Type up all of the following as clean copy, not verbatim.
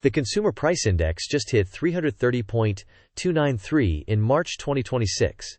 The Consumer Price Index just hit 330.293 in March 2026,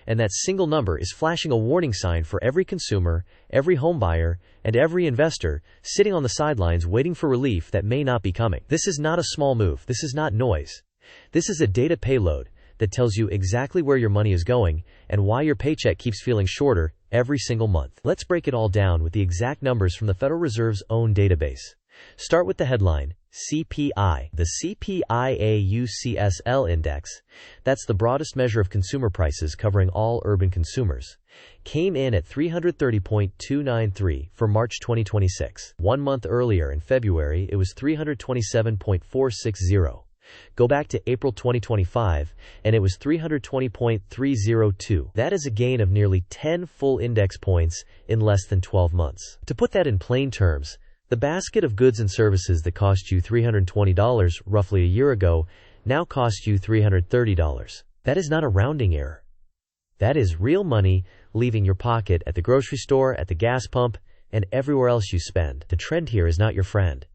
and that single number is flashing a warning sign for every consumer, every homebuyer, and every investor sitting on the sidelines waiting for relief that may not be coming. This is not a small move. This is not noise. This is a data payload that tells you exactly where your money is going and why your paycheck keeps feeling shorter every single month. Let's break it all down with the exact numbers from the Federal Reserve's own database. Start with the headline, CPI. The CPIAUCSL index, that's the broadest measure of consumer prices covering all urban consumers, came in at 330.293 for March 2026. 1 month earlier in February, it was 327.460. Go back to April 2025, and it was 320.302. That is a gain of nearly 10 full index points in less than 12 months. To put that in plain terms, the basket of goods and services that cost you $320 roughly a year ago now costs you $330. That is not a rounding error. That is real money leaving your pocket at the grocery store, at the gas pump, and everywhere else you spend. The trend here is not your friend.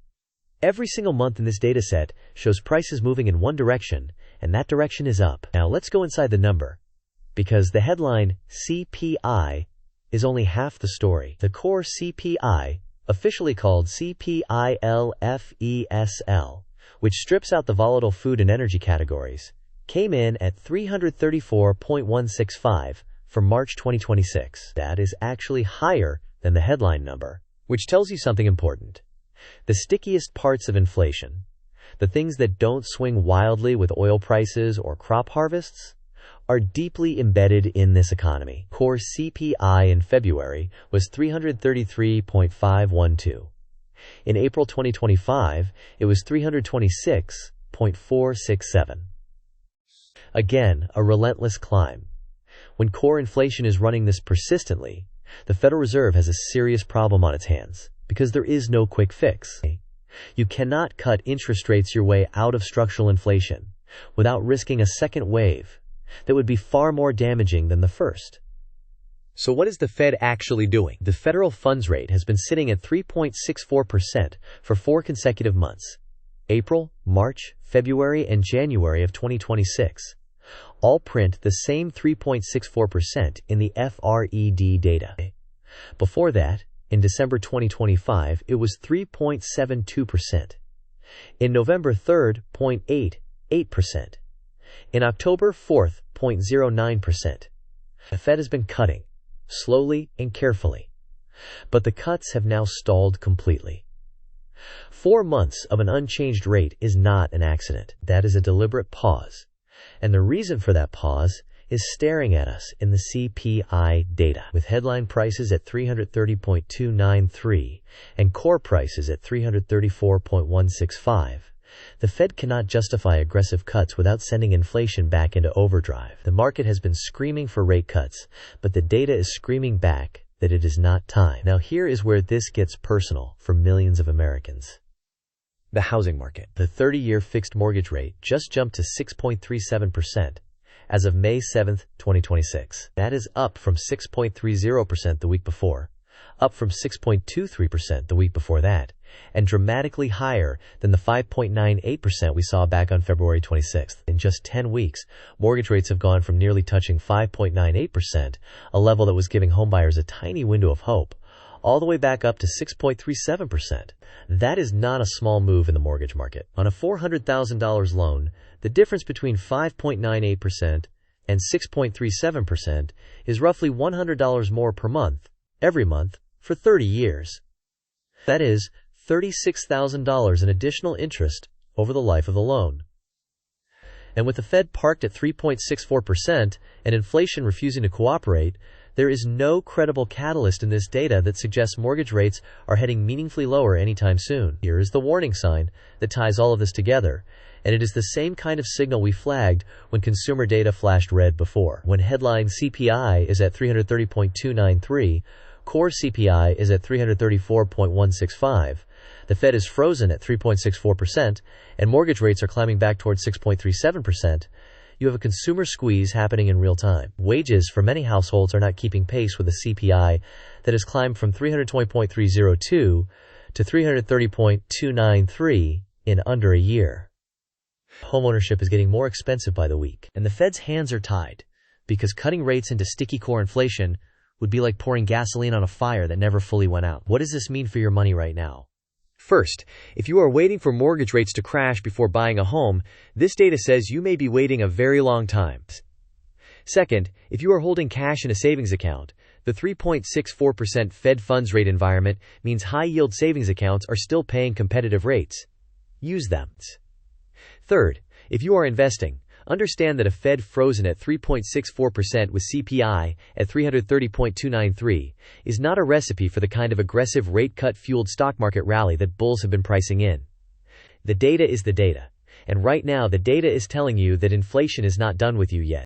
Every single month in this dataset shows prices moving in one direction, and that direction is up. Now let's go inside the number, because the headline CPI is only half the story. The core CPI, officially called CPILFESL, which strips out the volatile food and energy categories, came in at 334.165 for March 2026. That is actually higher than the headline number, which tells you something important. The stickiest parts of inflation, the things that don't swing wildly with oil prices or crop harvests, are deeply embedded in this economy. Core CPI in February was 333.512. In April 2025, it was 326.467. Again, a relentless climb. When core inflation is running this persistently, the Federal Reserve has a serious problem on its hands, because there is no quick fix. You cannot cut interest rates your way out of structural inflation without risking a second wave that would be far more damaging than the first. So what is the Fed actually doing? The federal funds rate has been sitting at 3.64% for 4 consecutive months. April, March, February, and January of 2026 all print the same 3.64% in the FRED data. Before that, in December 2025, it was 3.72%. In November 3rd, 0.88%. In October 4th, 0.09%. The Fed has been cutting, slowly and carefully. But the cuts have now stalled completely. 4 months of an unchanged rate is not an accident. That is a deliberate pause. And the reason for that pause is staring at us in the CPI data. With headline prices at 330.293 and core prices at 334.165, the Fed cannot justify aggressive cuts without sending inflation back into overdrive. The market has been screaming for rate cuts, but the data is screaming back that it is not time. Now here is where this gets personal for millions of Americans. The housing market. The 30-year fixed mortgage rate just jumped to 6.37% as of May 7, 2026. That is up from 6.30% the week before, up from 6.23% the week before that, and dramatically higher than the 5.98% we saw back on February 26th. In just 10 weeks, mortgage rates have gone from nearly touching 5.98%, a level that was giving homebuyers a tiny window of hope, all the way back up to 6.37%. That is not a small move in the mortgage market. On a $400,000 loan, the difference between 5.98% and 6.37% is roughly $100 more per month, every month, for 30 years. That is $36,000 in additional interest over the life of the loan. And with the Fed parked at 3.64% and inflation refusing to cooperate, there is no credible catalyst in this data that suggests mortgage rates are heading meaningfully lower anytime soon. Here is the warning sign that ties all of this together, and it is the same kind of signal we flagged when consumer data flashed red before. When headline CPI is at 330.293, core CPI is at 334.165, the Fed is frozen at 3.64%, and mortgage rates are climbing back towards 6.37%, you have a consumer squeeze happening in real time. Wages for many households are not keeping pace with a CPI that has climbed from 320.302 to 330.293 in under a year. Homeownership is getting more expensive by the week, and the Fed's hands are tied, because cutting rates into sticky core inflation would be like pouring gasoline on a fire that never fully went out. What does this mean for your money right now? First, if you are waiting for mortgage rates to crash before buying a home, this data says you may be waiting a very long time. Second, if you are holding cash in a savings account, the 3.64% Fed funds rate environment means high-yield savings accounts are still paying competitive rates. Use them. Third, if you are investing, understand that a Fed frozen at 3.64% with CPI at 330.293 is not a recipe for the kind of aggressive rate cut-fueled stock market rally that bulls have been pricing in. The data is the data, and right now the data is telling you that inflation is not done with you yet.